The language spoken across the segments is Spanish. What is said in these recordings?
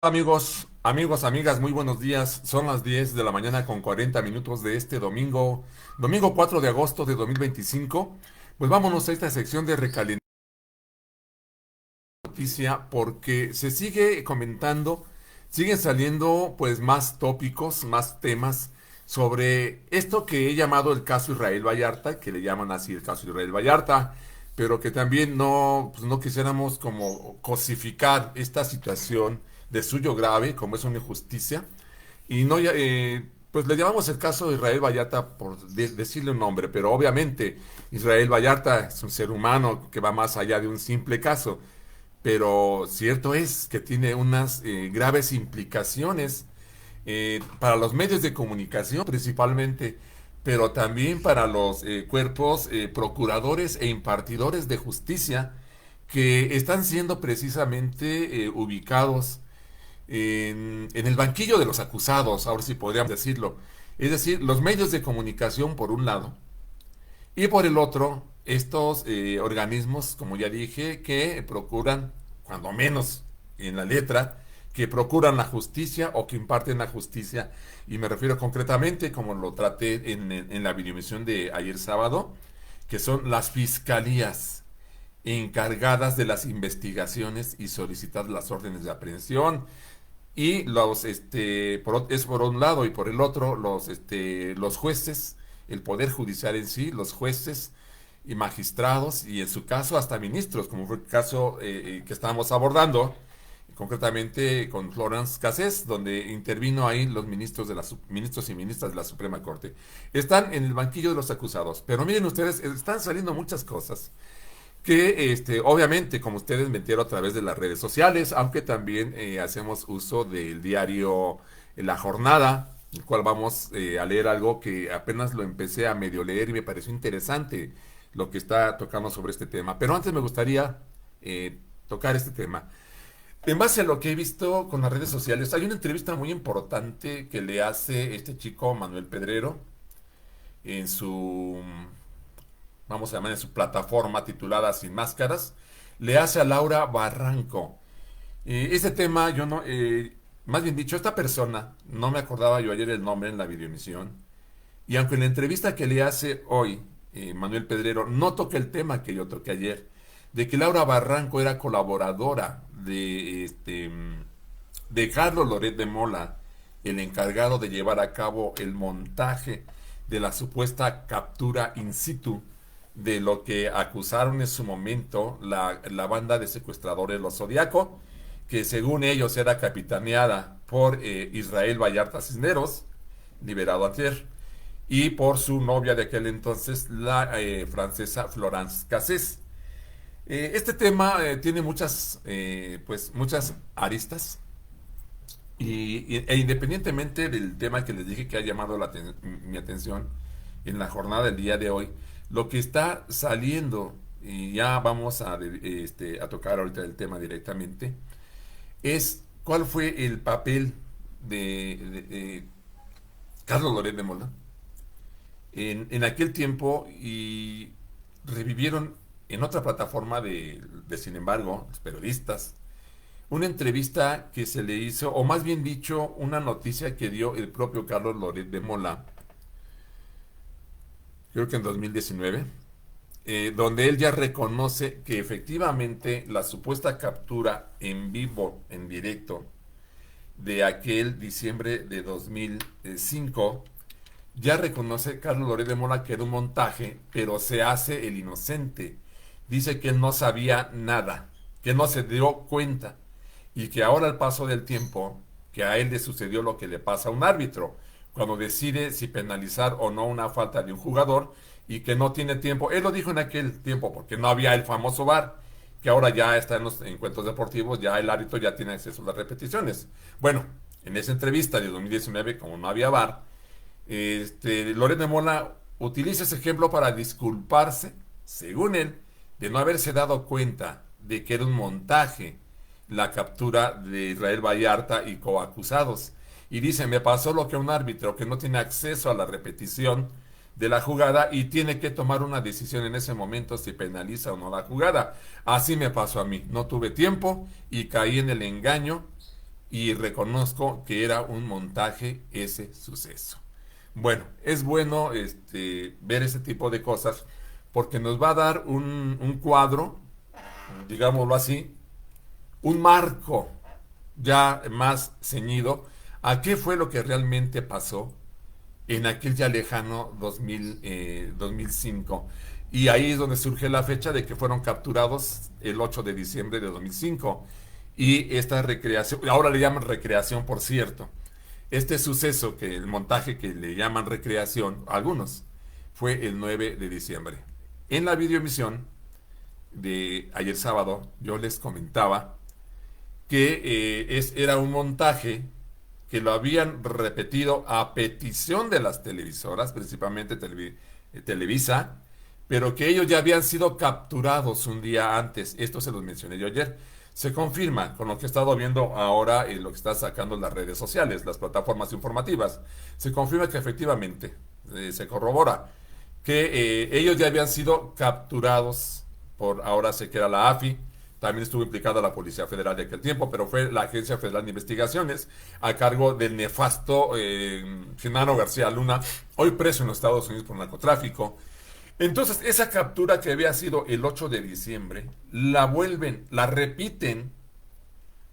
Amigas, muy buenos días. Son las 10 de la mañana con 40 minutos de este domingo 4 de agosto de 2025. Pues vámonos a esta sección de recalentamiento noticia porque se sigue comentando, siguen saliendo pues más tópicos, más temas sobre esto que he llamado el caso Israel Vallarta, que le llaman así el caso Israel Vallarta, pero que también no quisiéramos como cosificar esta situación de suyo grave, como es una injusticia, y no pues le llamamos el caso de Israel Vallarta por decirle un nombre, pero obviamente Israel Vallarta es un ser humano que va más allá de un simple caso, pero cierto es que tiene unas graves implicaciones para los medios de comunicación principalmente, pero también para los cuerpos procuradores e impartidores de justicia que están siendo precisamente ubicados en el banquillo de los acusados, ahora sí podríamos decirlo. Es decir, los medios de comunicación por un lado y por el otro, estos organismos, como ya dije, que procuran, cuando menos en la letra, que procuran la justicia o que imparten la justicia. Y me refiero concretamente, como lo traté en la videoemisión de ayer sábado, que son las fiscalías encargadas de las investigaciones y solicitar las órdenes de aprehensión. Y es por un lado y por el otro, los jueces, el poder judicial en sí, los jueces y magistrados, y en su caso hasta ministros, como fue el caso que estábamos abordando, concretamente con Florence Cassés, donde intervino ahí los ministros y ministras de la Suprema Corte. Están en el banquillo de los acusados. Pero miren ustedes, están saliendo muchas cosas que obviamente, como ustedes me entero a través de las redes sociales, aunque también hacemos uso del diario La Jornada, el cual vamos a leer algo que apenas lo empecé a medio leer y me pareció interesante lo que está tocando sobre este tema. Pero antes me gustaría tocar este tema. En base a lo que he visto con las redes sociales, hay una entrevista muy importante que le hace este chico Manuel Pedrero en su, vamos a llamar, en su plataforma titulada Sin Máscaras, le hace a Laura Barranco. Ese tema, yo no, más bien dicho, esta persona, no me acordaba yo ayer el nombre en la videoemisión, y aunque en la entrevista que le hace hoy Manuel Pedrero no toca el tema que yo toqué ayer, de que Laura Barranco era colaboradora de Carlos Loret de Mola, el encargado de llevar a cabo el montaje de la supuesta captura in situ de lo que acusaron en su momento la banda de secuestradores Los Zodiaco, que según ellos era capitaneada por Israel Vallarta Cisneros, liberado ayer, y por su novia de aquel entonces, la francesa Florence Cassés. Este tema tiene muchas aristas, e independientemente del tema que les dije que ha llamado mi atención en la jornada del día de hoy, lo que está saliendo, y ya vamos a tocar ahorita el tema directamente, es cuál fue el papel de Carlos Loret de Mola en aquel tiempo, y revivieron en otra plataforma sin embargo, los periodistas, una entrevista que se le hizo, o más bien dicho, una noticia que dio el propio Carlos Loret de Mola, creo que en 2019, donde él ya reconoce que efectivamente la supuesta captura en vivo, en directo, de aquel diciembre de 2005, ya reconoce Carlos Loret de Mola que era un montaje, pero se hace el inocente. Dice que él no sabía nada, que no se dio cuenta, y que ahora al paso del tiempo, que a él le sucedió lo que le pasa a un árbitro, cuando decide si penalizar o no una falta de un jugador y que no tiene tiempo. Él lo dijo en aquel tiempo porque no había el famoso VAR, que ahora ya está en los encuentros deportivos, ya el árbitro ya tiene acceso a las repeticiones. Bueno, en esa entrevista de 2019, como no había VAR, Loret de Mola utiliza ese ejemplo para disculparse, según él, de no haberse dado cuenta de que era un montaje la captura de Israel Vallarta y coacusados. Y dice, me pasó lo que un árbitro que no tiene acceso a la repetición de la jugada y tiene que tomar una decisión en ese momento si penaliza o no la jugada. Así me pasó a mí, no tuve tiempo y caí en el engaño y reconozco que era un montaje ese suceso. Bueno, es bueno ver ese tipo de cosas porque nos va a dar un cuadro, digámoslo así, un marco ya más ceñido a qué fue lo que realmente pasó en aquel ya lejano 2005. Y ahí es donde surge la fecha de que fueron capturados el 8 de diciembre de 2005. Y esta recreación, ahora le llaman recreación, por cierto. Este suceso, que el montaje que le llaman recreación, algunos, fue el 9 de diciembre. En la videoemisión de ayer sábado, yo les comentaba que era un montaje que lo habían repetido a petición de las televisoras, principalmente Televisa, pero que ellos ya habían sido capturados un día antes. Esto se los mencioné yo ayer. Se confirma con lo que he estado viendo ahora y lo que está sacando las redes sociales, las plataformas informativas. Se confirma que efectivamente se corrobora que ellos ya habían sido capturados por, ahora sé que era la AFI, también estuvo implicada la Policía Federal de aquel tiempo, pero fue la Agencia Federal de Investigaciones a cargo del nefasto Genaro García Luna, hoy preso en los Estados Unidos por narcotráfico. Entonces, esa captura que había sido el 8 de diciembre, la vuelven, la repiten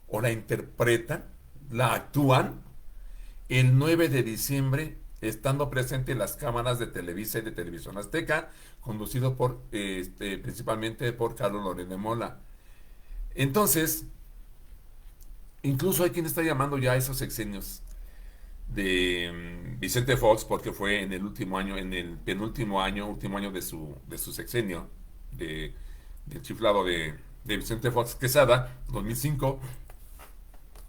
o la interpretan, la actúan el 9 de diciembre, estando presente en las cámaras de Televisa y de Televisión Azteca, conducido por principalmente por Carlos Loret de Mola. Entonces, incluso hay quien está llamando ya a esos sexenios de Vicente Fox, porque fue en el último año, en el penúltimo año, último año de su sexenio, del chiflado de Vicente Fox Quesada, 2005,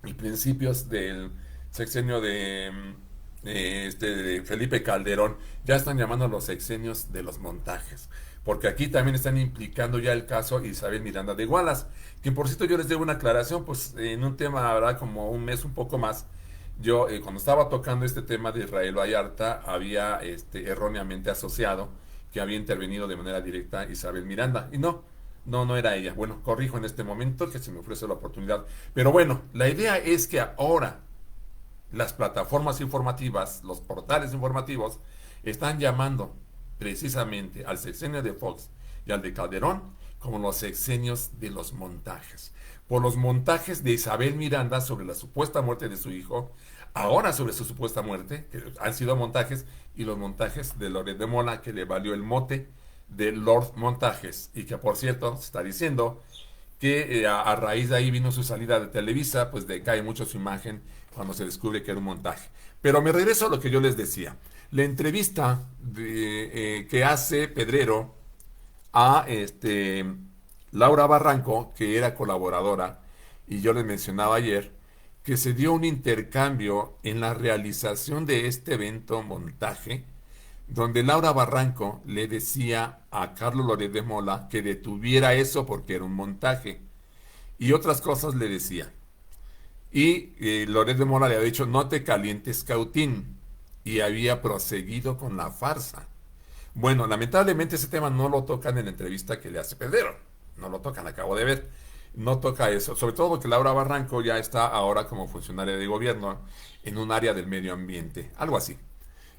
y principios del sexenio de Felipe Calderón. Ya están llamando a los sexenios de los montajes, porque aquí también están implicando ya el caso Isabel Miranda de Wallace, que por cierto yo les debo una aclaración, pues en un tema habrá como un mes, un poco más. Yo cuando estaba tocando este tema de Israel Vallarta había erróneamente asociado que había intervenido de manera directa Isabel Miranda, y no era ella. Bueno, corrijo en este momento que se me ofrece la oportunidad, pero bueno, la idea es que ahora las plataformas informativas, los portales informativos, están llamando precisamente al sexenio de Fox y al de Calderón como los sexenios de los montajes. Por los montajes de Isabel Miranda sobre la supuesta muerte de su hijo, ahora sobre su supuesta muerte, que han sido montajes, y los montajes de Loret de Mola, que le valió el mote de Lord Montajes, y que por cierto se está diciendo que a raíz de ahí vino su salida de Televisa, pues decae mucho su imagen cuando se descubre que era un montaje. Pero me regreso a lo que yo les decía. La entrevista que hace Pedrero a Laura Barranco, que era colaboradora, y yo les mencionaba ayer, que se dio un intercambio en la realización de este evento montaje, donde Laura Barranco le decía a Carlos Loret de Mola que detuviera eso porque era un montaje, y otras cosas le decía. Y Loret de Mola le había dicho, no te calientes, Cautín, y había proseguido con la farsa. Bueno, lamentablemente ese tema no lo tocan en la entrevista que le hace Pedrero, no lo tocan, acabo de ver, no toca eso, sobre todo porque Laura Barranco ya está ahora como funcionaria de gobierno en un área del medio ambiente, algo así.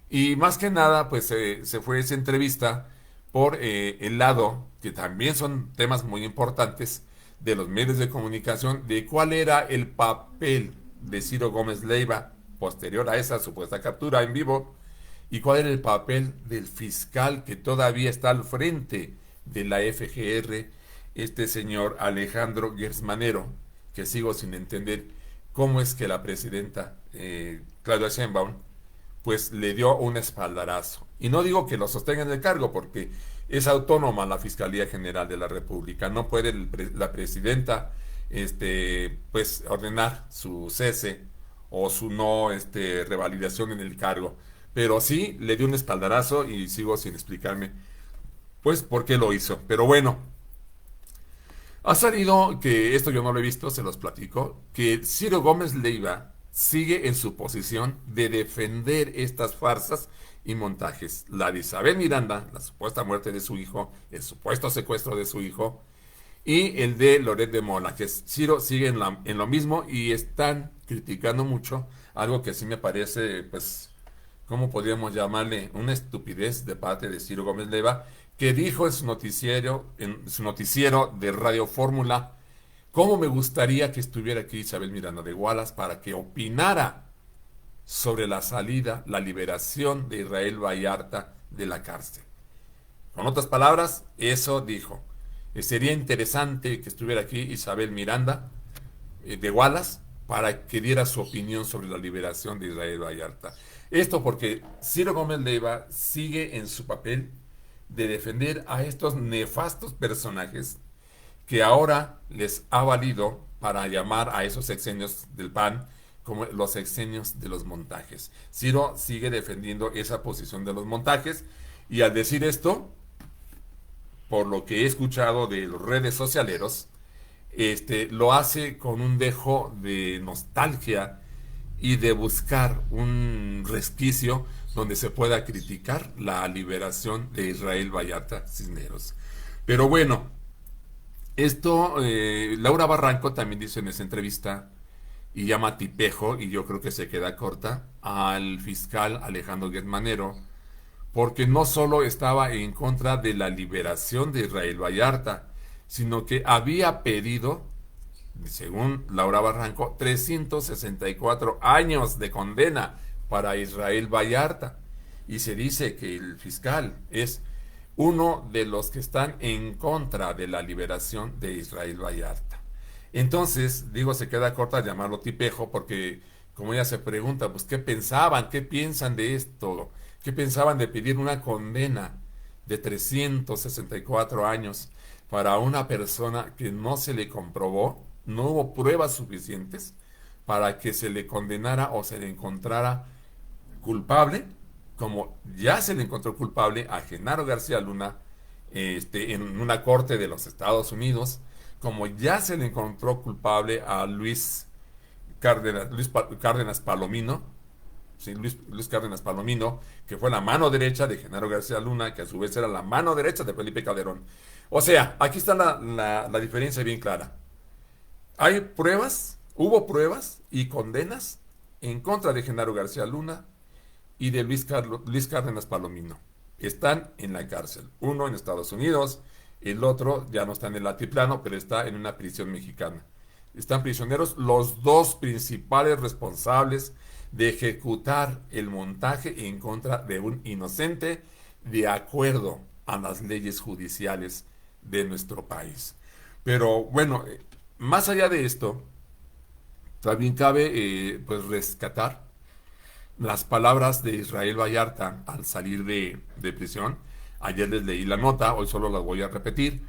Y más que nada, pues se fue esa entrevista por el lado, que también son temas muy importantes, de los medios de comunicación, de cuál era el papel de Ciro Gómez Leiva posterior a esa supuesta captura en vivo, y cuál era el papel del fiscal que todavía está al frente de la FGR, este señor Alejandro Gersmanero, que sigo sin entender cómo es que la presidenta Claudia Sheinbaum pues le dio un espaldarazo. Y no digo que lo sostenga en el cargo, porque es autónoma la Fiscalía General de la República. No puede la presidenta pues ordenar su cese o su no revalidación en el cargo. Pero sí le dio un espaldarazo y sigo sin explicarme pues por qué lo hizo. Pero bueno, ha salido que, esto yo no lo he visto, se los platico, que Ciro Gómez Leiva sigue en su posición de defender estas farsas y montajes. La de Isabel Miranda, la supuesta muerte de su hijo, el supuesto secuestro de su hijo, y el de Loret de Mola, que Ciro sigue en lo mismo y están criticando mucho algo que sí me parece, pues, ¿cómo podríamos llamarle? Una estupidez de parte de Ciro Gómez Leiva, que dijo en su noticiero de Radio Fórmula, cómo me gustaría que estuviera aquí Isabel Miranda de Wallace para que opinara sobre la salida, la liberación de Israel Vallarta de la cárcel. Con otras palabras, eso dijo. Sería interesante que estuviera aquí Isabel Miranda de Wallace para que diera su opinión sobre la liberación de Israel Vallarta. Esto porque Ciro Gómez Leiva sigue en su papel de defender a estos nefastos personajes que ahora les ha valido para llamar a esos sexenios del PAN como los sexenios de los montajes. Ciro sigue defendiendo esa posición de los montajes y al decir esto, por lo que he escuchado de los redes socialeros, lo hace con un dejo de nostalgia y de buscar un resquicio donde se pueda criticar la liberación de Israel Vallarta Cisneros. Pero bueno, Laura Barranco también dice en esa entrevista y llama tipejo, y yo creo que se queda corta, al fiscal Alejandro Guermanero, porque no solo estaba en contra de la liberación de Israel Vallarta, sino que había pedido, según Laura Barranco, 364 años de condena para Israel Vallarta. Y se dice que el fiscal es uno de los que están en contra de la liberación de Israel Vallarta. Entonces, digo, se queda corta llamarlo tipejo porque, como ella se pregunta, pues, ¿qué pensaban? ¿Qué piensan de esto? ¿Qué pensaban de pedir una condena de 364 años para una persona que no se le comprobó, no hubo pruebas suficientes para que se le condenara o se le encontrara culpable, como ya se le encontró culpable a Genaro García Luna en una corte de los Estados Unidos, como ya se le encontró culpable a Luis Cárdenas Palomino, sí, Luis Cárdenas Palomino, que fue la mano derecha de Genaro García Luna, que a su vez era la mano derecha de Felipe Calderón. O sea, aquí está la diferencia bien clara. Hay pruebas, hubo pruebas y condenas en contra de Genaro García Luna y de Luis Cárdenas Palomino. Están en la cárcel. Uno en Estados Unidos, el otro ya no está en el altiplano, pero está en una prisión mexicana. Están prisioneros los dos principales responsables de ejecutar el montaje en contra de un inocente de acuerdo a las leyes judiciales de nuestro país. Pero bueno, más allá de esto, también cabe pues rescatar las palabras de Israel Vallarta al salir de prisión. Ayer les leí la nota, hoy solo las voy a repetir,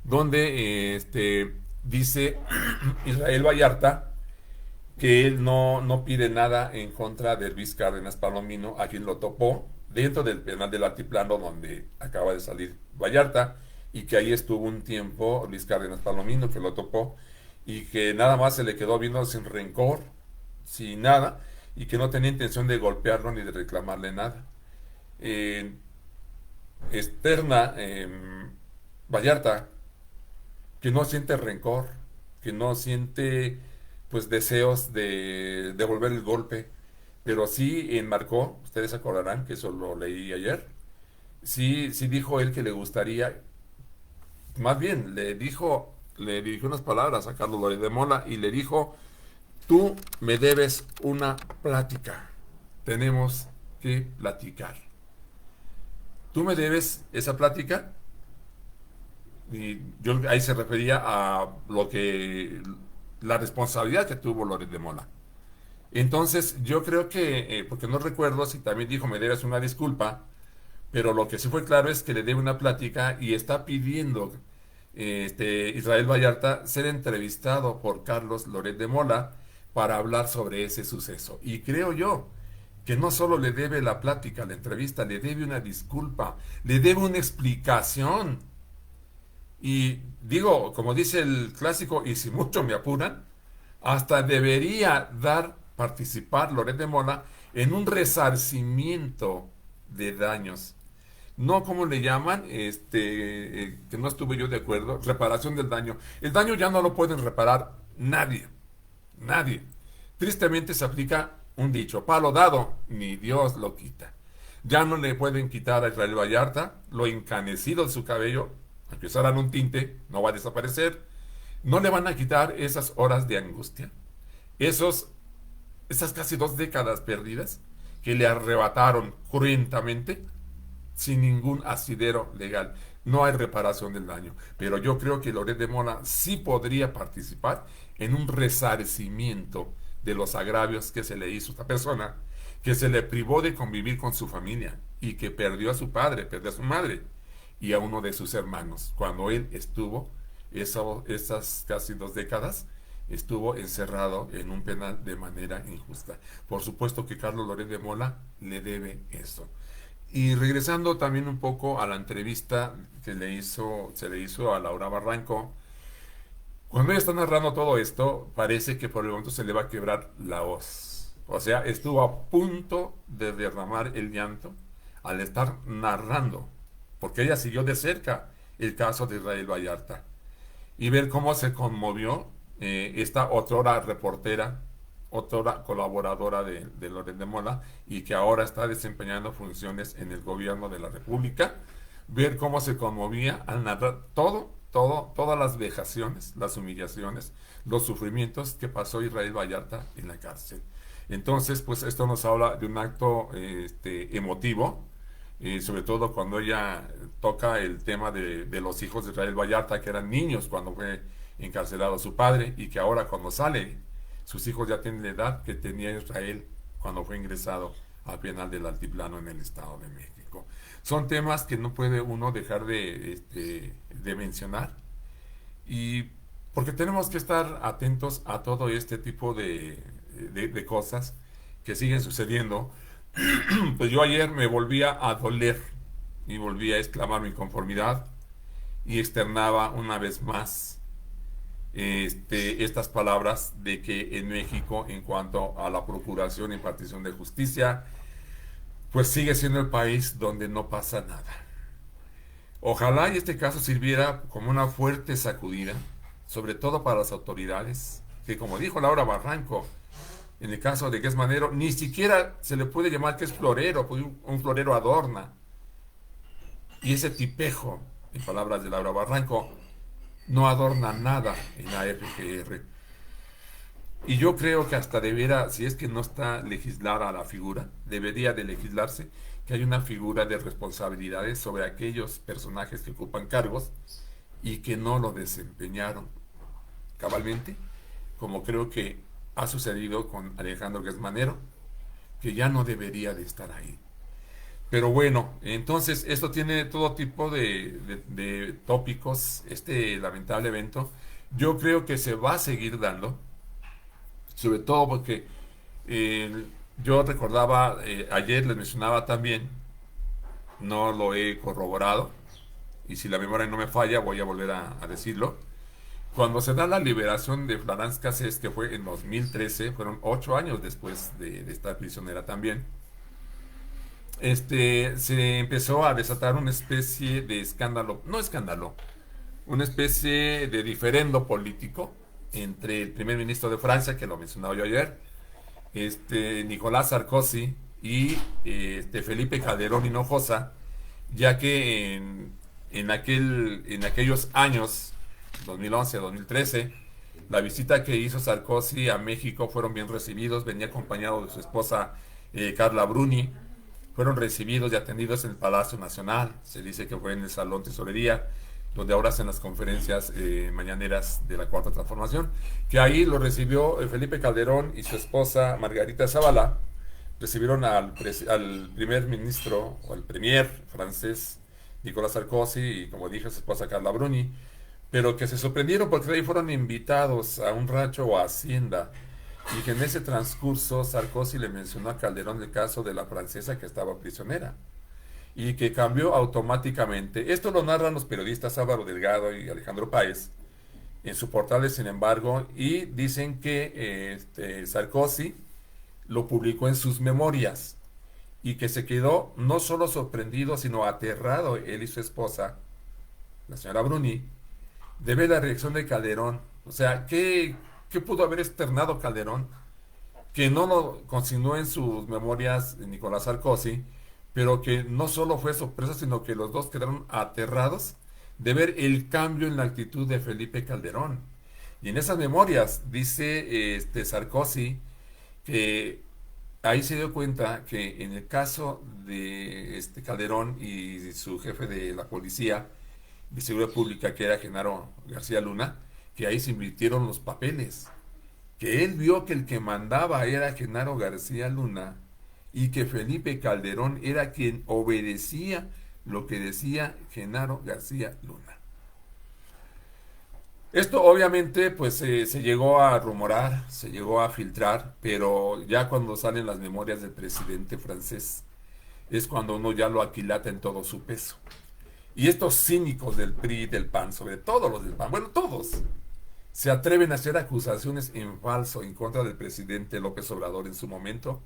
donde dice Israel Vallarta que él no pide nada en contra de Luis Cárdenas Palomino, a quien lo topó dentro del penal del Altiplano donde acaba de salir Vallarta, y que ahí estuvo un tiempo Luis Cárdenas Palomino, que lo topó, y que nada más se le quedó viendo sin rencor, sin nada, y que no tenía intención de golpearlo ni de reclamarle nada. Externa Vallarta que no siente rencor, que no siente pues deseos de devolver el golpe, pero sí enmarcó, ustedes acordarán que eso lo leí ayer, sí dijo él que le gustaría, más bien le dirigió unas palabras a Carlos Loret de Mola y le dijo: tú me debes una plática, tenemos que platicar. Tú me debes esa plática. Y yo ahí se refería a la responsabilidad que tuvo Loret de Mola. Entonces yo creo que, porque no recuerdo si también dijo me debes una disculpa, pero lo que sí fue claro es que le debe una plática y está pidiendo Israel Vallarta ser entrevistado por Carlos Loret de Mola para hablar sobre ese suceso. Y creo yo que no solo le debe la plática, la entrevista, le debe una disculpa, le debe una explicación. Y digo, como dice el clásico, y si mucho me apuran, hasta debería participar Loret de Mola en un resarcimiento de daños. no, ¿cómo le llaman? Que no estuve yo de acuerdo, reparación del daño. El daño ya no lo pueden reparar nadie, nadie. Tristemente se aplica un dicho, palo dado, ni Dios lo quita. Ya no le pueden quitar a Israel Vallarta lo encanecido de su cabello, aunque usaran un tinte, no va a desaparecer. No le van a quitar esas horas de angustia, esos, esas casi 2 décadas perdidas que le arrebataron cruentamente sin ningún asidero legal. No hay reparación del daño. Pero yo creo que Loret de Mola sí podría participar en un resarcimiento de los agravios que se le hizo a esta persona, que se le privó de convivir con su familia y que perdió a su padre, perdió a su madre y a uno de sus hermanos, cuando él estuvo, esas casi 2 décadas, estuvo encerrado en un penal de manera injusta. Por supuesto que Carlos Loret de Mola le debe eso. Y regresando también un poco a la entrevista que se le hizo a Laura Barranco, cuando ella está narrando todo esto, parece que por el momento se le va a quebrar la voz. O sea, estuvo a punto de derramar el llanto al estar narrando, porque ella siguió de cerca el caso de Israel Vallarta. Y ver cómo se conmovió esta otrora reportera, otrora colaboradora de Loret de Mola, y que ahora está desempeñando funciones en el gobierno de la República, ver cómo se conmovía al narrar todas las vejaciones, las humillaciones, los sufrimientos que pasó Israel Vallarta en la cárcel. Entonces, pues esto nos habla de un acto emotivo, sobre todo cuando ella toca el tema de los hijos de Israel Vallarta, que eran niños cuando fue encarcelado su padre, y que ahora cuando sale, sus hijos ya tienen la edad que tenía Israel cuando fue ingresado al penal del Altiplano en el Estado de México. Son temas que no puede uno dejar de mencionar, y porque tenemos que estar atentos a todo este tipo de cosas que siguen sucediendo. Pues yo ayer me volvía a doler y volvía a exclamar mi conformidad y externaba una vez más estas palabras de que en México, en cuanto a la procuración y impartición de justicia, pues sigue siendo el país donde no pasa nada. Ojalá y este caso sirviera como una fuerte sacudida, sobre todo para las autoridades, que como dijo Laura Barranco, en el caso de Gess Manero, ni siquiera se le puede llamar que es florero, pues un florero adorna. Y ese tipejo, en palabras de Laura Barranco, no adorna nada en la FGR. Y yo creo que hasta debiera, si es que no está legislada la figura, debería de legislarse que hay una figura de responsabilidades sobre aquellos personajes que ocupan cargos y que no lo desempeñaron cabalmente, como creo que ha sucedido con Alejandro Gess Manero, que ya no debería de estar ahí. Pero bueno, entonces esto tiene todo tipo de tópicos, este lamentable evento. Yo creo que se va a seguir dando, sobre todo porque yo recordaba, ayer les mencionaba también, no lo he corroborado, y si la memoria no me falla voy a volver a decirlo. Cuando se da la liberación de Florence Cassés, que fue en 2013, fueron 8 años después de estar prisionera también, se empezó a desatar una especie de escándalo, no escándalo, una especie de diferendo político entre el primer ministro de Francia, que lo mencionaba yo ayer, Nicolás Sarkozy, y Felipe Calderón Hinojosa, ya que en aquellos años, 2011-2013, la visita que hizo Sarkozy a México fueron bien recibidos, venía acompañado de su esposa Carla Bruni, fueron recibidos y atendidos en el Palacio Nacional, se dice que fue en el Salón Tesorería, donde ahora hacen las conferencias mañaneras de la Cuarta Transformación, que ahí lo recibió Felipe Calderón y su esposa Margarita Zavala, recibieron al primer ministro, o al premier francés, Nicolás Sarkozy, y como dije, su esposa Carla Bruni, pero que se sorprendieron porque ahí fueron invitados a un rancho o hacienda, y que en ese transcurso Sarkozy le mencionó a Calderón el caso de la francesa que estaba prisionera, y que cambió automáticamente. Esto lo narran los periodistas Álvaro Delgado y Alejandro Páez en su portal de Sin embargo, y dicen que Sarkozy lo publicó en sus memorias, y que se quedó no solo sorprendido, sino aterrado él y su esposa, la señora Bruni, de ver la reacción de Calderón. O sea, ¿qué pudo haber externado Calderón? Que no lo consignó en sus memorias Nicolás Sarkozy, pero que no solo fue sorpresa, sino que los dos quedaron aterrados de ver el cambio en la actitud de Felipe Calderón. Y en esas memorias dice Sarkozy que ahí se dio cuenta que en el caso de Calderón y su jefe de la policía de seguridad pública, que era Genaro García Luna, que ahí se invirtieron los papeles, que él vio que el que mandaba era Genaro García Luna y que Felipe Calderón era quien obedecía lo que decía Genaro García Luna. Esto obviamente pues se llegó a rumorar, se llegó a filtrar, pero ya cuando salen las memorias del presidente francés es cuando uno ya lo aquilata en todo su peso. Y estos cínicos del PRI, del PAN, sobre todo los del PAN, bueno, todos, se atreven a hacer acusaciones en falso en contra del presidente López Obrador en su momento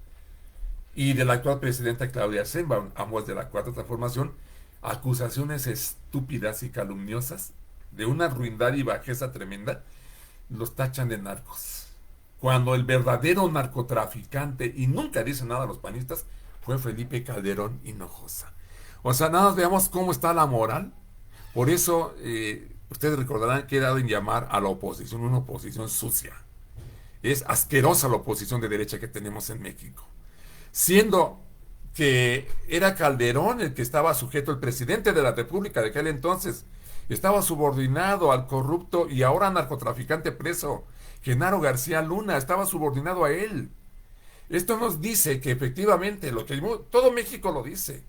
y de la actual presidenta Claudia Sheinbaum, ambos de la Cuarta Transformación, acusaciones estúpidas y calumniosas de una ruindad y bajeza tremenda, los tachan de narcos. Cuando el verdadero narcotraficante, y nunca dice nada a los panistas, fue Felipe Calderón Hinojosa. O sea, nada más veamos cómo está la moral. Por eso, ustedes recordarán que he dado en llamar a la oposición una oposición sucia. Es asquerosa la oposición de derecha que tenemos en México. Siendo que era Calderón el que estaba sujeto, el presidente de la República de aquel entonces, estaba subordinado al corrupto y ahora narcotraficante preso, Genaro García Luna, estaba subordinado a él. Esto nos dice que efectivamente, lo que todo México lo dice,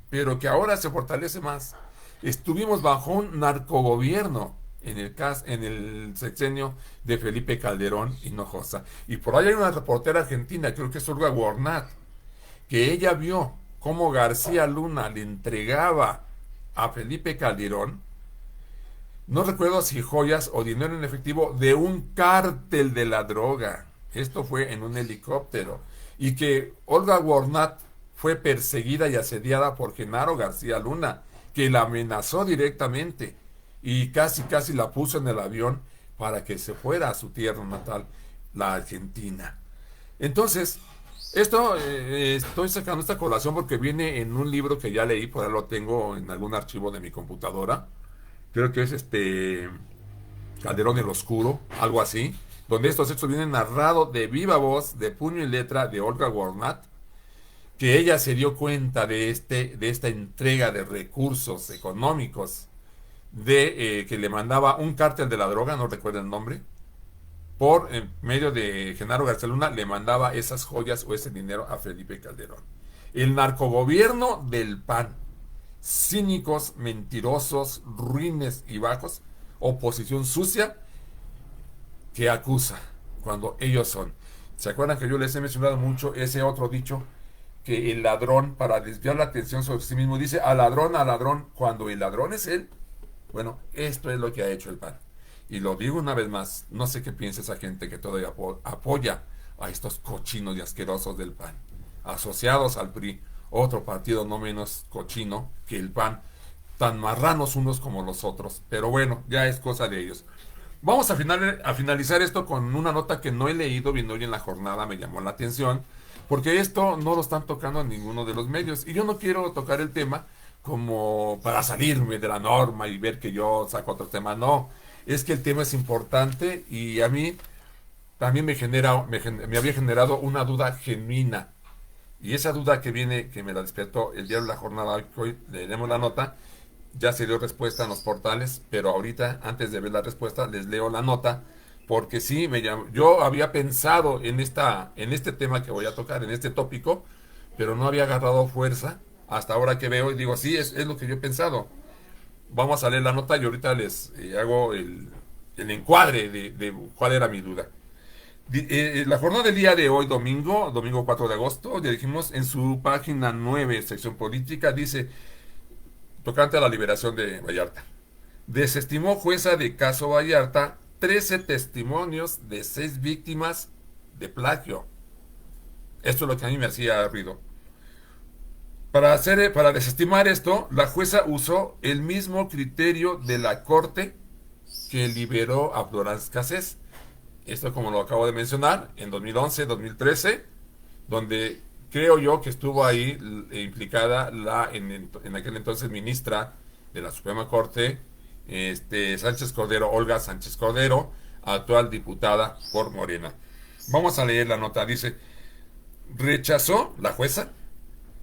pero que ahora se fortalece más. Estuvimos bajo un narcogobierno en el sexenio de Felipe Calderón Hinojosa. Y por ahí hay una reportera argentina, creo que es Olga Warnat, que ella vio cómo García Luna le entregaba a Felipe Calderón, no recuerdo si joyas o dinero en efectivo, de un cártel de la droga. Esto fue en un helicóptero. Y que Olga Warnat fue perseguida y asediada por Genaro García Luna, que la amenazó directamente y casi la puso en el avión para que se fuera a su tierra natal, la Argentina. Entonces, estoy sacando esta colación porque viene en un libro que ya leí, por ahí lo tengo en algún archivo de mi computadora. Creo que es Calderón el Oscuro, algo así, donde estos hechos vienen narrados de viva voz, de puño y letra de Olga Warnat, que ella se dio cuenta de esta entrega de recursos económicos que le mandaba un cártel de la droga, no recuerdo el nombre, por medio de Genaro García Luna, le mandaba esas joyas o ese dinero a Felipe Calderón. El narcogobierno del PAN, cínicos, mentirosos, ruines y bajos, oposición sucia que acusa cuando ellos son. ¿Se acuerdan que yo les he mencionado mucho ese otro dicho? Que el ladrón, para desviar la atención sobre sí mismo, dice al ladrón, cuando el ladrón es él. Bueno, esto es lo que ha hecho el PAN. Y lo digo una vez más, no sé qué piensa esa gente que todavía apoya a estos cochinos y asquerosos del PAN, asociados al PRI, otro partido no menos cochino que el PAN, tan marranos unos como los otros. Pero bueno, ya es cosa de ellos. Vamos a finalizar esto con una nota que no he leído, viendo hoy en la jornada, me llamó la atención, porque esto no lo están tocando en ninguno de los medios. Y yo no quiero tocar el tema como para salirme de la norma y ver que yo saco otro tema. No, es que el tema es importante y a mí también me había generado una duda genuina. Y esa duda que me la despertó el día de la jornada, que hoy leeremos la nota, ya se dio respuesta en los portales, pero ahorita, antes de ver la respuesta, les leo la nota, porque sí, yo había pensado en este tema que voy a tocar, en este tópico, pero no había agarrado fuerza hasta ahora que veo y digo, sí, es lo que yo he pensado. Vamos a leer la nota y ahorita les hago el encuadre de cuál era mi duda. La jornada del día de hoy, domingo 4 de agosto, ya dijimos, en su página 9, sección política, dice, tocante a la liberación de Vallarta. Desestimó jueza de caso Vallarta 13 testimonios de 6 víctimas de plagio. Esto es lo que a mí me hacía ruido. Para desestimar esto, la jueza usó el mismo criterio de la corte que liberó a Florence Cassés. Esto, como lo acabo de mencionar, en 2011, 2013, donde creo yo que estuvo ahí implicada en aquel entonces ministra de la Suprema Corte, Sánchez Cordero, Olga Sánchez Cordero, actual diputada por Morena. Vamos a leer la nota. Dice, rechazó la jueza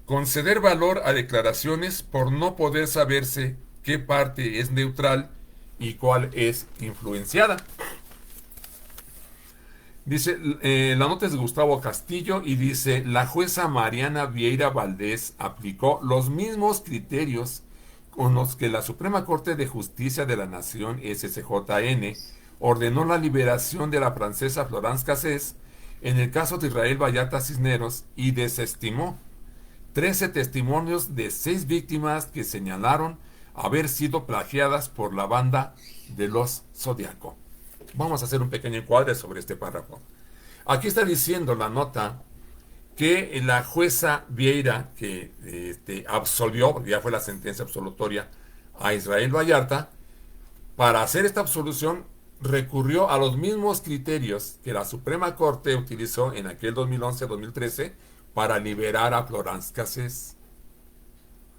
conceder valor a declaraciones por no poder saberse qué parte es neutral y cuál es influenciada. Dice, la nota es de Gustavo Castillo y dice, la jueza Mariana Vieira Valdés aplicó los mismos criterios con los que la Suprema Corte de Justicia de la Nación, SCJN, ordenó la liberación de la francesa Florence Cassés en el caso de Israel Vallarta Cisneros y desestimó 13 testimonios de 6 víctimas que señalaron haber sido plagiadas por la banda de los Zodiaco. Vamos a hacer un pequeño encuadre sobre este párrafo. Aquí está diciendo la nota que la jueza Vieira, que absolvió, porque ya fue la sentencia absolutoria, a Israel Vallarta, para hacer esta absolución recurrió a los mismos criterios que la Suprema Corte utilizó en aquel 2011-2013 para liberar a Florence Cassés.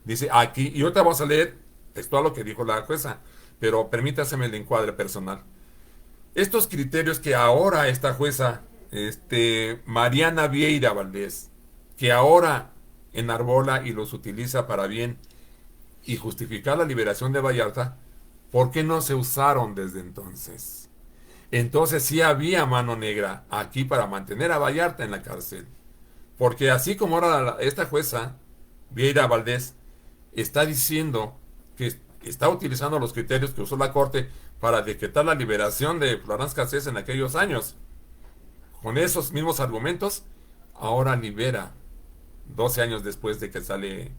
Dice aquí, y ahorita vamos a leer textual lo que dijo la jueza, pero permítaseme el encuadre personal. Estos criterios que ahora esta jueza, Mariana Vieira Valdés, que ahora enarbola y los utiliza para bien y justificar la liberación de Vallarta, ¿por qué no se usaron desde entonces? Entonces sí había mano negra aquí para mantener a Vallarta en la cárcel. Porque así como ahora esta jueza, Vieira Valdés, está diciendo que está utilizando los criterios que usó la Corte para decretar la liberación de Florence Cassés en aquellos años, con esos mismos argumentos, ahora libera, 12 años después de que sale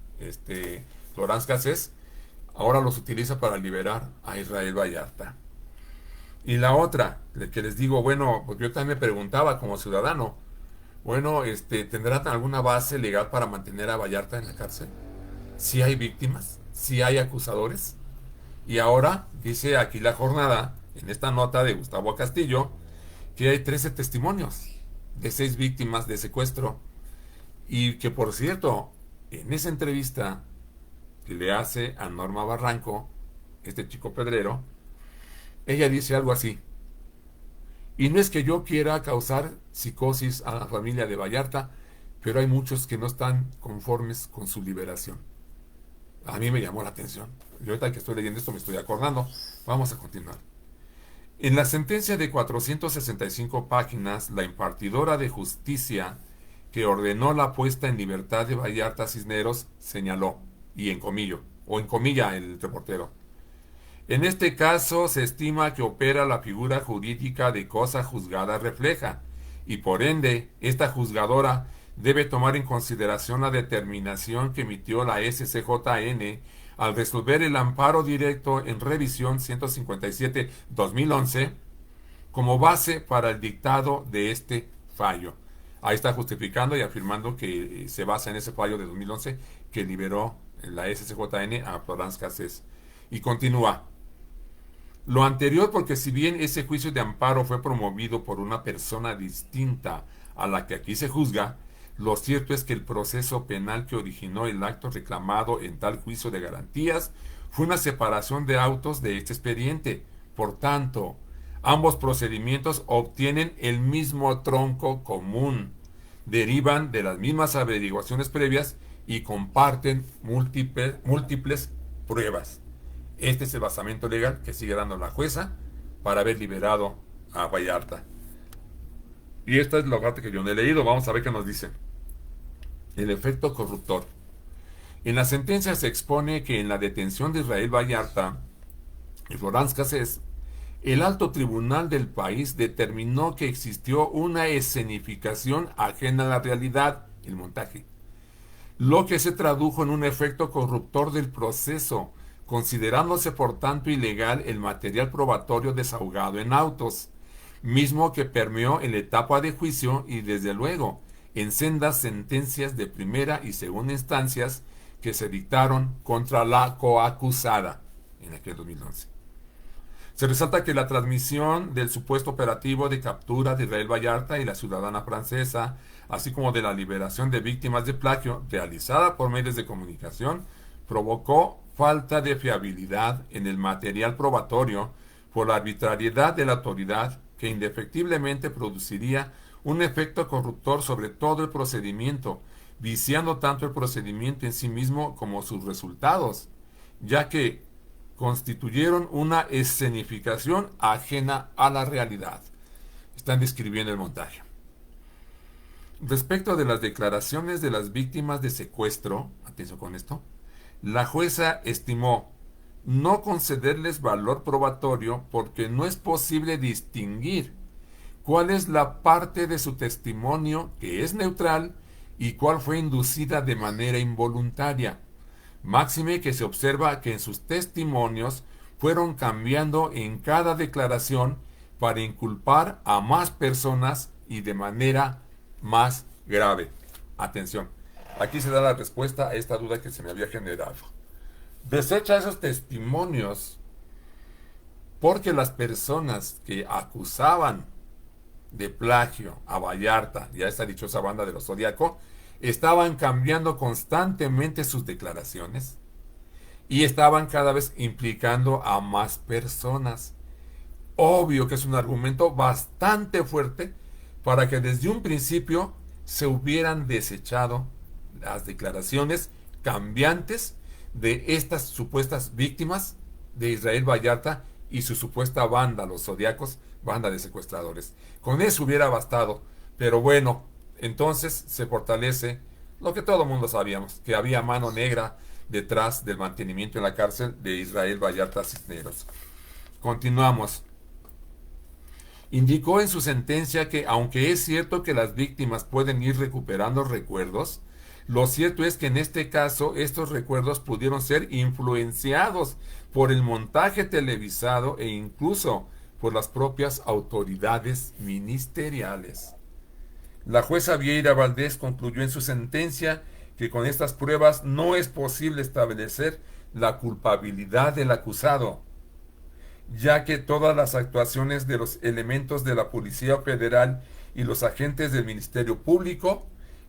Florence Cassés, ahora los utiliza para liberar a Israel Vallarta. Y la otra, que les digo, bueno, porque yo también me preguntaba como ciudadano, bueno, ¿tendrá alguna base legal para mantener a Vallarta en la cárcel? Si hay víctimas, si hay acusadores. Y ahora dice aquí la jornada, en esta nota de Gustavo Castillo, que hay 13 testimonios de 6 víctimas de secuestro. Y que, por cierto, en esa entrevista que le hace a Norma Barranco, este chico pedrero, ella dice algo así: y no es que yo quiera causar psicosis a la familia de Vallarta, pero hay muchos que no están conformes con su liberación. A mí me llamó la atención. Yo ahorita que estoy leyendo esto me estoy acordando. Vamos a continuar. En la sentencia de 465 páginas, la impartidora de justicia que ordenó la puesta en libertad de Vallarta Cisneros señaló, y en comillo, o en comilla el reportero: en este caso se estima que opera la figura jurídica de cosa juzgada refleja, y por ende, esta juzgadora debe tomar en consideración la determinación que emitió la SCJN al resolver el amparo directo en revisión 157-2011 como base para el dictado de este fallo. Ahí está justificando y afirmando que se basa en ese fallo de 2011 que liberó la SCJN a Florence Cassés. Y continúa. Lo anterior porque si bien ese juicio de amparo fue promovido por una persona distinta a la que aquí se juzga, lo cierto es que el proceso penal que originó el acto reclamado en tal juicio de garantías fue una separación de autos de este expediente. Por tanto, ambos procedimientos obtienen el mismo tronco común, derivan de las mismas averiguaciones previas y comparten múltiples pruebas. Este es el basamento legal que sigue dando la jueza para haber liberado a Vallarta. Y esta es la parte que yo no he leído. Vamos a ver qué nos dice. El efecto corruptor. En la sentencia se expone que en la detención de Israel Vallarta y Florence Cassés, el alto tribunal del país determinó que existió una escenificación ajena a la realidad, el montaje, lo que se tradujo en un efecto corruptor del proceso, considerándose por tanto ilegal el material probatorio desahogado en autos, mismo que permeó en la etapa de juicio y desde luego en sendas sentencias de primera y segunda instancias que se dictaron contra la coacusada en aquel 2011. Se resalta que la transmisión del supuesto operativo de captura de Israel Vallarta y la ciudadana francesa, así como de la liberación de víctimas de plagio realizada por medios de comunicación, provocó falta de fiabilidad en el material probatorio por la arbitrariedad de la autoridad que indefectiblemente produciría un efecto corruptor sobre todo el procedimiento, viciando tanto el procedimiento en sí mismo como sus resultados, ya que constituyeron una escenificación ajena a la realidad. Están describiendo el montaje. Respecto de las declaraciones de las víctimas de secuestro, atención con esto, la jueza estimó no concederles valor probatorio porque no es posible distinguir cuál es la parte de su testimonio que es neutral y cuál fue inducida de manera involuntaria. Máxime que se observa que en sus testimonios fueron cambiando en cada declaración para inculpar a más personas y de manera más grave. Atención, aquí se da la respuesta a esta duda que se me había generado. Desecha esos testimonios porque las personas que acusaban de plagio a Vallarta y a esta dichosa banda de los Zodiaco estaban cambiando constantemente sus declaraciones y estaban cada vez implicando a más personas. Obvio que es un argumento bastante fuerte para que desde un principio se hubieran desechado las declaraciones cambiantes de estas supuestas víctimas de Israel Vallarta y su supuesta banda, los Zodiacos, banda de secuestradores. Con eso hubiera bastado, pero bueno, entonces se fortalece lo que todo el mundo sabíamos, que había mano negra detrás del mantenimiento en la cárcel de Israel Vallarta Cisneros. Continuamos. Indicó en su sentencia que aunque es cierto que las víctimas pueden ir recuperando recuerdos, lo cierto es que en este caso estos recuerdos pudieron ser influenciados por el montaje televisado e incluso por las propias autoridades ministeriales. La jueza Vieira Valdés concluyó en su sentencia que con estas pruebas no es posible establecer la culpabilidad del acusado, ya que todas las actuaciones de los elementos de la Policía Federal y los agentes del Ministerio Público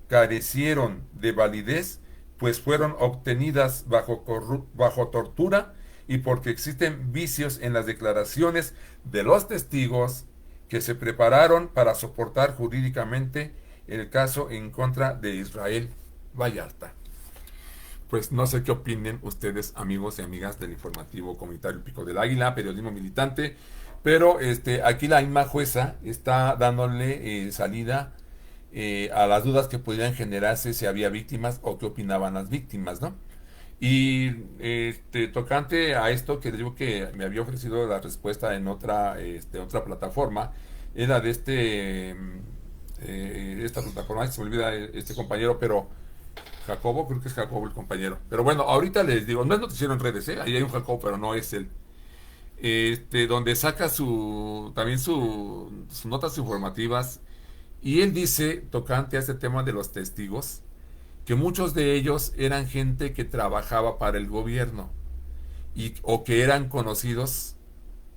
carecieron de validez, pues fueron obtenidas bajo tortura y porque existen vicios en las declaraciones de los testigos que se prepararon para soportar jurídicamente el caso en contra de Israel Vallarta. Pues no sé qué opinen ustedes, amigos y amigas del informativo comunitario Pico del Águila, periodismo militante, pero aquí la misma jueza está dándole salida a las dudas que podrían generarse si había víctimas o qué opinaban las víctimas, ¿no? Y tocante a esto que les digo que me había ofrecido la respuesta en otra plataforma, era de esta plataforma, se me olvida este compañero, pero Jacobo, creo que es Jacobo el compañero. Pero bueno, ahorita les digo, no es noticiero en redes, ahí hay un Jacobo, pero no es él. Donde saca también sus notas informativas, y él dice, tocante a este tema de los testigos, que muchos de ellos eran gente que trabajaba para el gobierno o que eran conocidos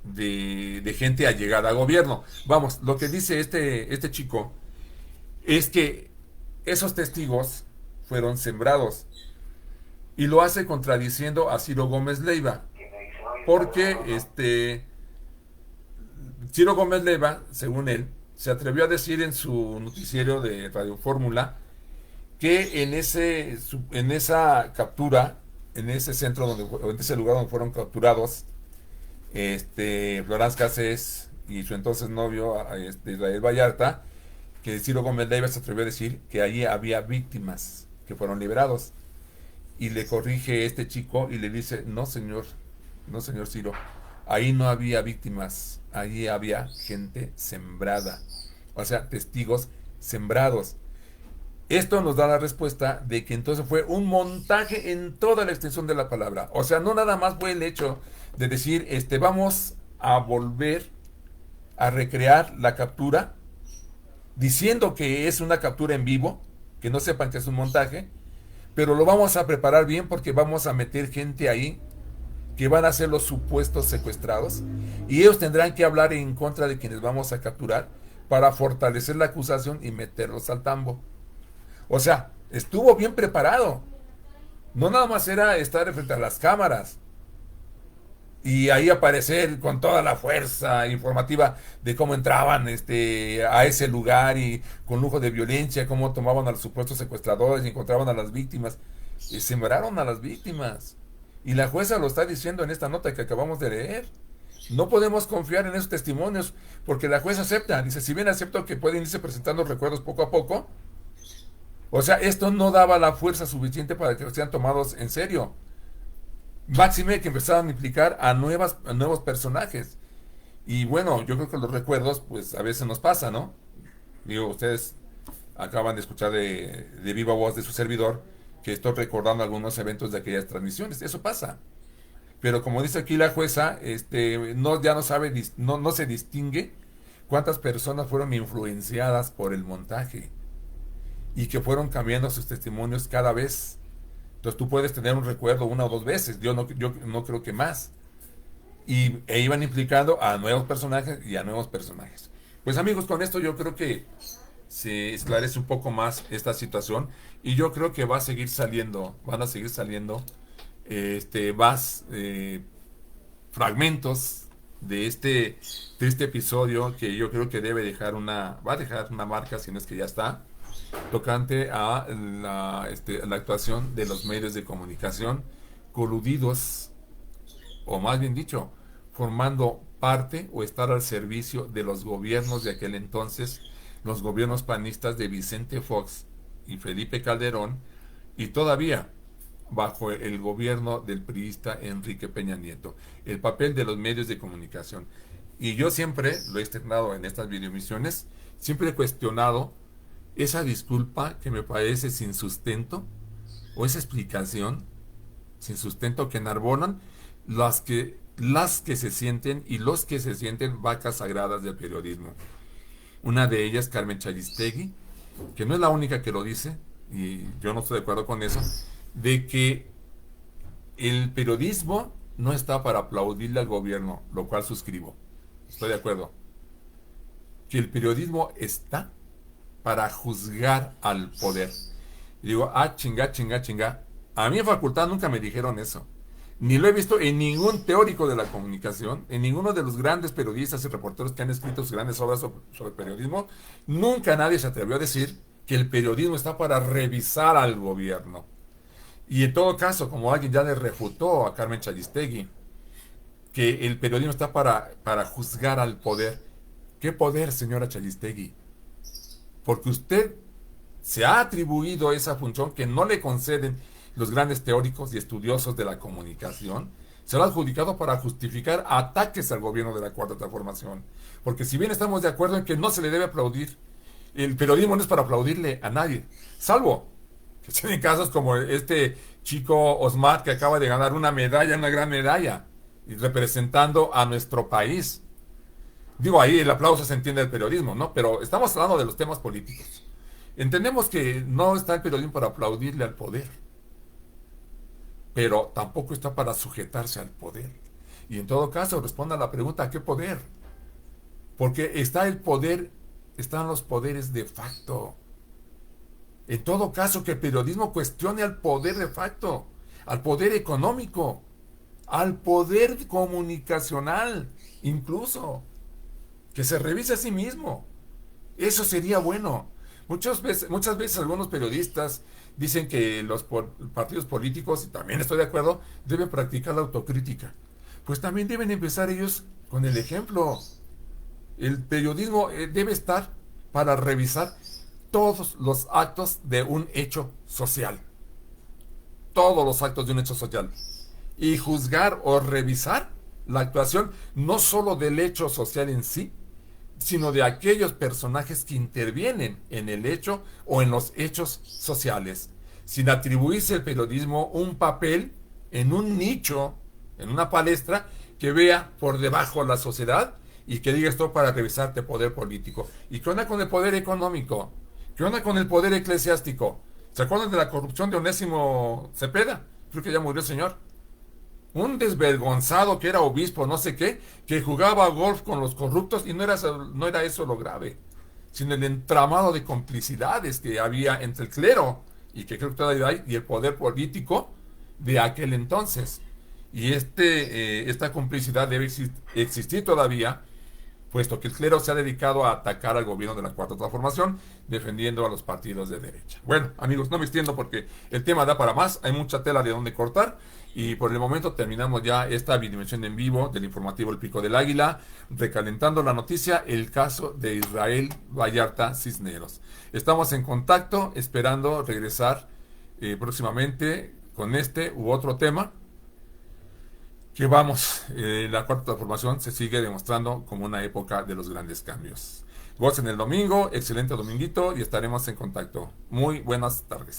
de gente allegada al gobierno. Vamos, lo que dice este chico es que esos testigos fueron sembrados y lo hace contradiciendo a Ciro Gómez Leiva, porque Ciro Gómez Leiva, según él, se atrevió a decir en su noticiero de Radio Fórmula que en esa captura, en ese centro en ese lugar donde fueron capturados Florence Cassés y su entonces novio Israel Vallarta, que Ciro Gómez Leiva se atrevió a decir que allí había víctimas que fueron liberados, y le corrige este chico y le dice, no señor Ciro, ahí no había víctimas, allí había gente sembrada, o sea, testigos sembrados. Esto nos da la respuesta de que entonces fue un montaje en toda la extensión de la palabra. O sea, no nada más fue el hecho de decir, vamos a volver a recrear la captura, diciendo que es una captura en vivo, que no sepan que es un montaje, pero lo vamos a preparar bien porque vamos a meter gente ahí que van a ser los supuestos secuestrados y ellos tendrán que hablar en contra de quienes vamos a capturar para fortalecer la acusación y meterlos al tambo. O sea, estuvo bien preparado. No nada más era estar frente a las cámaras y ahí aparecer con toda la fuerza informativa de cómo entraban a ese lugar y con lujo de violencia, cómo tomaban a los supuestos secuestradores y encontraban a las víctimas. Y sembraron a las víctimas. Y la jueza lo está diciendo en esta nota que acabamos de leer. No podemos confiar en esos testimonios porque la jueza acepta. Dice, si bien acepto que pueden irse presentando recuerdos poco a poco, o sea, esto no daba la fuerza suficiente para que sean tomados en serio. Máxime que empezaron a implicar a nuevos personajes. Y bueno, yo creo que los recuerdos, pues a veces nos pasa, ¿no? Digo, ustedes acaban de escuchar de viva voz de su servidor que estoy recordando algunos eventos de aquellas transmisiones. Eso pasa. Pero como dice aquí la jueza, no, ya no sabe, no se distingue cuántas personas fueron influenciadas por el montaje y que fueron cambiando sus testimonios cada vez. Entonces tú puedes tener un recuerdo una o dos veces, yo no creo que más. E iban implicando a nuevos personajes y a nuevos personajes. Pues amigos, con esto yo creo que se esclarece un poco más esta situación y yo creo que va a seguir saliendo, van a seguir saliendo más fragmentos de este triste episodio que yo creo que va a dejar una marca, si no es que ya está, tocante a la actuación de los medios de comunicación coludidos, o más bien dicho, formando parte o estar al servicio de los gobiernos de aquel entonces, los gobiernos panistas de Vicente Fox y Felipe Calderón, y todavía bajo el gobierno del priista Enrique Peña Nieto, el papel de los medios de comunicación. Y yo siempre lo he externado en estas videoemisiones, siempre he cuestionado esa disculpa que me parece sin sustento, o esa explicación sin sustento que enarbolan las que se sienten y los que se sienten vacas sagradas del periodismo. Una de ellas, Carmen Charistegui, que no es la única que lo dice, y yo no estoy de acuerdo con eso, de que el periodismo no está para aplaudirle al gobierno, lo cual suscribo. Estoy de acuerdo. Que el periodismo está para juzgar al poder. Y digo, chinga. A mí en facultad nunca me dijeron eso. Ni lo he visto en ningún teórico de la comunicación, en ninguno de los grandes periodistas y reporteros que han escrito sus grandes obras sobre periodismo. Nunca nadie se atrevió a decir que el periodismo está para revisar al gobierno. Y en todo caso, como alguien ya le refutó a Carmen Charistegui, que el periodismo está para juzgar al poder. ¿Qué poder, señora Charistegui? Porque usted se ha atribuido esa función que no le conceden los grandes teóricos y estudiosos de la comunicación. Se lo ha adjudicado para justificar ataques al gobierno de la Cuarta Transformación. Porque si bien estamos de acuerdo en que no se le debe aplaudir, el periodismo no es para aplaudirle a nadie, salvo que se den casos como este chico Osmar que acaba de ganar una medalla, una gran medalla, y representando a nuestro país. Digo, ahí el aplauso se entiende del periodismo, ¿no? Pero estamos hablando de los temas políticos. Entendemos que no está el periodismo para aplaudirle al poder, pero tampoco está para sujetarse al poder. Y en todo caso, responda a la pregunta, ¿a qué poder? Porque está el poder, están los poderes de facto. En todo caso, que el periodismo cuestione al poder de facto, al poder económico, al poder comunicacional, incluso, que se revise a sí mismo. Eso sería bueno. Muchas veces algunos periodistas dicen que los partidos políticos, y también estoy de acuerdo, deben practicar la autocrítica. Pues también deben empezar ellos con el ejemplo. El periodismo debe estar para revisar todos los actos de un hecho social. Todos los actos de un hecho social. Y juzgar o revisar la actuación no solo del hecho social en sí, sino de aquellos personajes que intervienen en el hecho o en los hechos sociales, sin atribuirse al periodismo un papel en un nicho, en una palestra, que vea por debajo a la sociedad y que diga esto para revisarte poder político. ¿Y qué onda con el poder económico? ¿Qué onda con el poder eclesiástico? ¿Se acuerdan de la corrupción de Onésimo Cepeda? Creo que ya murió el señor. Un desvergonzado que era obispo, no sé qué, que jugaba golf con los corruptos y no era eso lo grave, sino el entramado de complicidades que había entre el clero, y que creo que todavía hay, y el poder político de aquel entonces. Y esta complicidad debe existir todavía, puesto que el clero se ha dedicado a atacar al gobierno de la Cuarta Transformación, defendiendo a los partidos de derecha. Bueno, amigos, no me extiendo porque el tema da para más, hay mucha tela de donde cortar, y por el momento terminamos ya esta bidimensión en vivo del informativo El Pico del Águila, recalentando la noticia, el caso de Israel Vallarta Cisneros. Estamos en contacto, esperando regresar próximamente con este u otro tema. Que vamos, la Cuarta Transformación se sigue demostrando como una época de los grandes cambios. Gocen el domingo, excelente dominguito y estaremos en contacto. Muy buenas tardes.